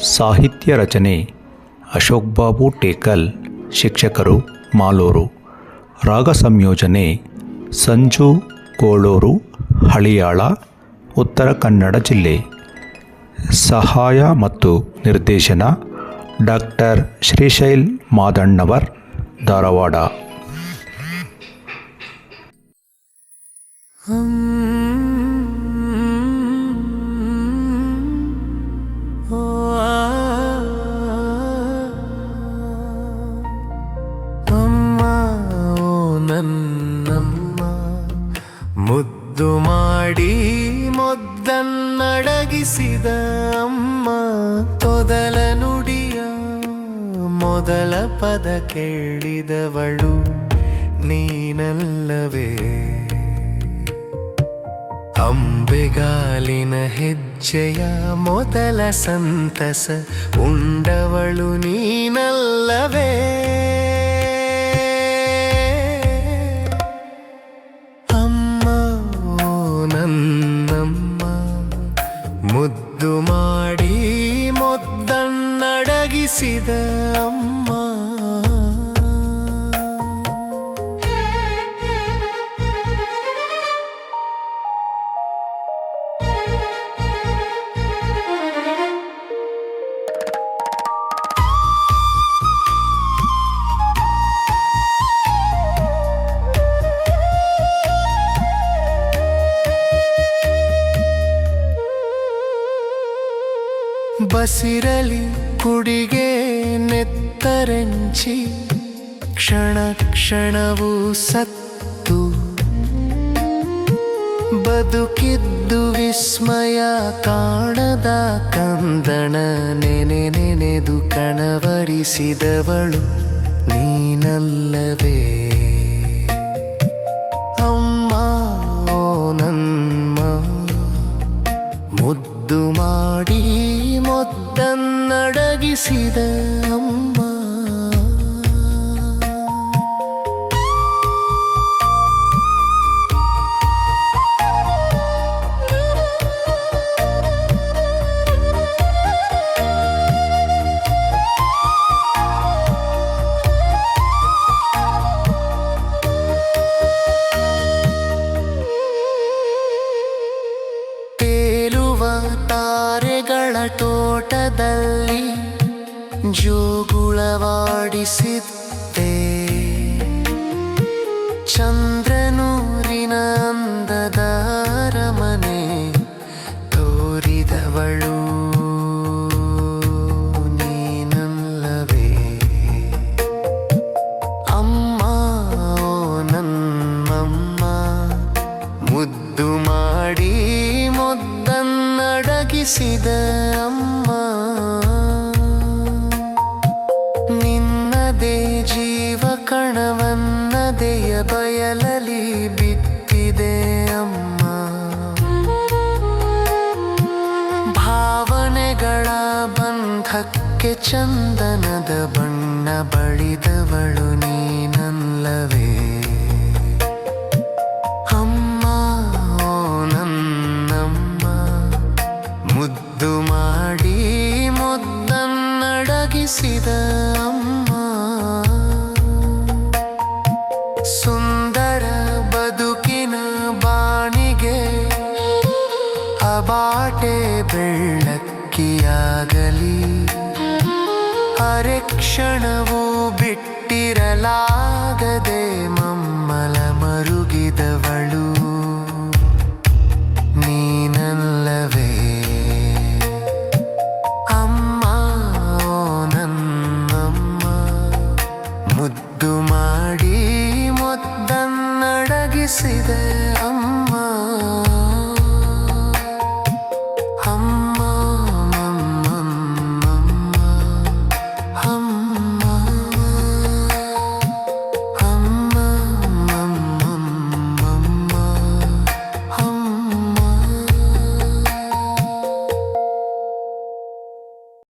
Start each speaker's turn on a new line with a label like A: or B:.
A: ಸಾಹಿತ್ಯ ರಚನೆ ಅಶೋಕ್ ಬಾಬು ಟೇಕಲ್. ಶಿಕ್ಷಕರು ಮಾಲೂರು. ರಾಗ ಸಂಯೋಜನೆ ಸಂಜು ಗೋಳೂರು, ಹಳಿಯಾಳ, ಉತ್ತರ ಕನ್ನಡ ಜಿಲ್ಲೆ. ಸಹಾಯ ಮತ್ತು ನಿರ್ದೇಶನ ಡಾಕ್ಟರ್ ಶ್ರೀಶೈಲ್ ಮಾದಣ್ಣವರ್, ಧಾರವಾಡ.
B: ನನ್ನಮ್ಮ ಮುದ್ದು ಮಾಡಿ ಮೊದ್ದನ್ನಡಗಿಸಿದ ಅಮ್ಮ, ತೊದಲ ನುಡಿಯ ಮೊದಲ ಪದ ಕೇಳಿದವಳು ನೀನಲ್ಲವೇ. ಅಂಬೆಗಾಲಿನ ಹೆಜ್ಜೆಯ ಮೊದಲ ಸಂತಸ ಉಂಡವಳು ನೀನಲ್ಲವೇ. ನನ್ನಮ್ಮ ಮುದ್ದು ಮಾಡಿ ಮೊದ್ದನ್ನಡಗಿಸಿದ ಅಮ್ಮ. ಬಸಿರಲಿ ಕುಡಿಗೆ ನೆತ್ತರೆಂಚಿ ಕ್ಷಣ ಕ್ಷಣವೂ ಸತ್ತು ಬದುಕಿದ್ದು ವಿಸ್ಮಯ ಕಾಣದ ಕಂದಣ ನೆನೆ ನೆನೆದು ಕಣವರಿಸಿದವಳು ನೀನಲ್ಲವೇ. ಅಮ್ಮ ಓ ನನ್ಮ ಮುದ್ದು ಮಾಡಿ ಮೊದ್ದನ್ನಡಗಿಸಿದ ಅಮ್ಮ. ತಾರೆಗಳ ತೋಟದಲ್ಲಿ ಜೋಗುಳವಾಡಿಸಿದ್ದೆ, ಚಂದ್ರನೂರಿನ ಅಂದದ ಅರಮನೆ ತೋರಿದವಳು ನೀನಲ್ಲವೇ. ಅಮ್ಮ ಓ ನನ್ನಮ್ಮ ಮುದ್ದು ಮಾಡಿ ಮೊದ್ದನ್ನಡಗಿಸಿದ ಅಮ್ಮ. ನಿನ್ನದೇ ಜೀವ ಕಣವನ್ನದೆಯ ಬಯಲಲಿ ಬಿತ್ತಿದೆ ಅಮ್ಮ. ಭಾವನೆಗಳ ಬಂಧಕ್ಕೆ ಚಂದನದ ಬಣ್ಣ ಬಳಿದವಳು ನೀನಲ್ಲವೇ. ಮುದ್ದು ಮಾಡಿ ಮೊದ್ದನ್ನಡಗಿಸಿದ ಅಮ್ಮ. ಸುಂದರ ಬದುಕಿನ ಬಾಣಿಗೆ ಅಬಾಟೆ ಬೆಳ್ಳಕ್ಕಿಯಾಗಲಿ, ಅರೆಕ್ಷಣವೂ ಬಿಟ್ಟಿರಲಾಗದೆ ಮಮ್ಮಲ ಮರುಗಿದವಳು ನೀನಲ್ಲವೇ. ಮುದ್ದು ಮಾಡಿ ಮೊದ್ದನ್ನಡಗಿಸಿದೆ